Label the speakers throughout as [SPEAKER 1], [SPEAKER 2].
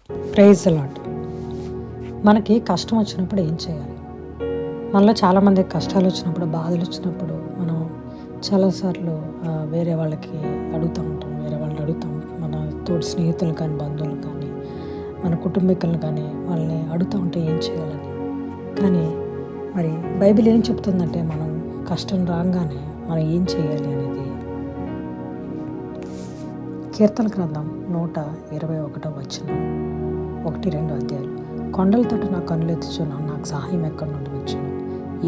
[SPEAKER 1] Praise the lord. మనకి కష్టం వచ్చినప్పుడు ఏం చేయాలి? మనలో చాలామంది కష్టాలు వచ్చినప్పుడు, బాధలు వచ్చినప్పుడు మనం చాలాసార్లు వేరే వాళ్ళకి అడుగుతూ ఉంటాం. వేరే వాళ్ళని అడుగుతాం. మన తోటి స్నేహితులు కానీ, బంధువులు కానీ, మన కుటుంబీకులను కానీ వాళ్ళని అడుగుతూ ఉంటే ఏం చేయాలని. కానీ మరి బైబిల్ ఏం చెప్తుందంటే మనం కష్టం రాగానే మనం ఏం చేయాలి అనేది. కీర్తన గ్రంథం 121 వచనం 1-2 అధ్యాయాలు. కొండల తోటి నా కన్నులెత్తుచున్నాను, నాకు సహాయం ఎక్కడి నుండి వచ్చును?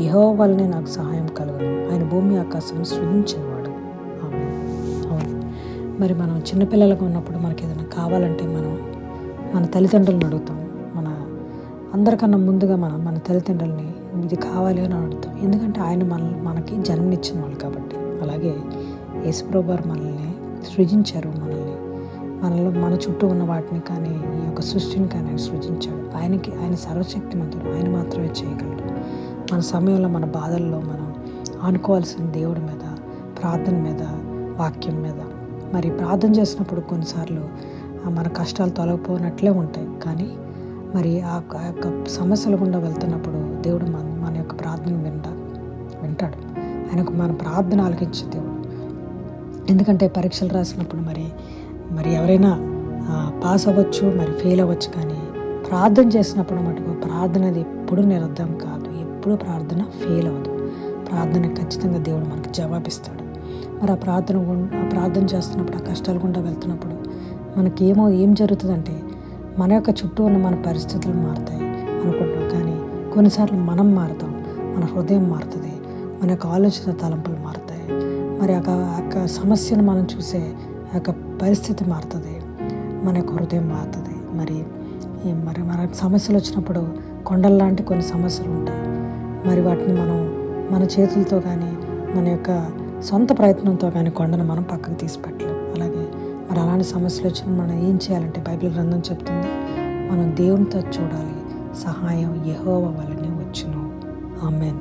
[SPEAKER 1] యెహోవా వల్లనే నాకు సహాయం కలుగును. ఆయన భూమి ఆకాశం సృజించినవాడు. ఆమేన్. అవును, మరి మనం చిన్నపిల్లలుగా ఉన్నప్పుడు మనకి ఏదైనా కావాలంటే మనం మన తల్లిదండ్రులను అడుగుతాం. అందరికన్నా ముందుగా మన తల్లిదండ్రులని ఇది కావాలి అని అడుగుతాం. ఎందుకంటే ఆయన మనకి జన్మనిచ్చిన వాళ్ళు కాబట్టి. అలాగే యేసుప్రభువు వారు మనల్ని సృజించారు. మనలో మన చుట్టూ ఉన్న వాటిని కానీ, ఈ యొక్క సృష్టిని కానీ ఆయన సృజించాడు. ఆయన సర్వశక్తిమంతుడు. ఆయన మాత్రమే చేయగలడు. మన సమయంలో, మన బాధల్లో మనం ఆనుకోవాల్సిన దేవుడి మీద, ప్రార్థన మీద, వాక్యం మీద. మరి ప్రార్థన చేసినప్పుడు కొన్నిసార్లు మన కష్టాలు తొలగిపోయినట్లే ఉంటాయి. కానీ మరి ఆ యొక్క సమస్యల గుండా వెళ్తున్నప్పుడు దేవుడు మన యొక్క ప్రార్థన వింటాడు. ఆయనకు మన ప్రార్థన ఆలకించే దేవుడు. ఎందుకంటే పరీక్షలు రాసినప్పుడు మరి ఎవరైనా పాస్ అవ్వచ్చు, మరి ఫెయిల్ అవ్వచ్చు. కానీ ప్రార్థన చేసినప్పుడు మటుకు ప్రార్థన అది ఎప్పుడు నిరర్ధం కాదు. ఎప్పుడు ప్రార్థన ఫెయిల్ అవ్వదు. ప్రార్థన ఖచ్చితంగా దేవుడు మనకు జవాబిస్తాడు. మరి ఆ ప్రార్థన చేస్తున్నప్పుడు, ఆ కష్టాల గుండా వెళ్తున్నప్పుడు ఏం జరుగుతుందంటే మన యొక్క చుట్టూ ఉన్న మన పరిస్థితులు మారుతాయి అనుకుంటాం. కానీ కొన్నిసార్లు మనం మారుతాం. మన హృదయం మారుతుంది. మన యొక్క ఆలోచన తలంపులు మారుతాయి. మరి ఆ యొక్క సమస్యను మనం చూసే ఆ యొక్క పరిస్థితి మారుతుంది. మన యొక్క హృదయం మారుతుంది. మరి మనకు సమస్యలు వచ్చినప్పుడు కొండల లాంటి కొన్ని సమస్యలు ఉంటాయి. మరి వాటిని మనం మన చేతులతో కానీ, మన యొక్క సొంత ప్రయత్నంతో కానీ కొండను మనం పక్కకు తీసి పెట్టలేం. అలాగే మరి అలాంటి సమస్యలు వచ్చిన మనం ఏం చేయాలంటే బైబిల్ గ్రంథం చెప్తుంది, మనం దేవునితో చూడాలి. సహాయం యెహోవా వల్లనే వచ్చును. ఆమేన్.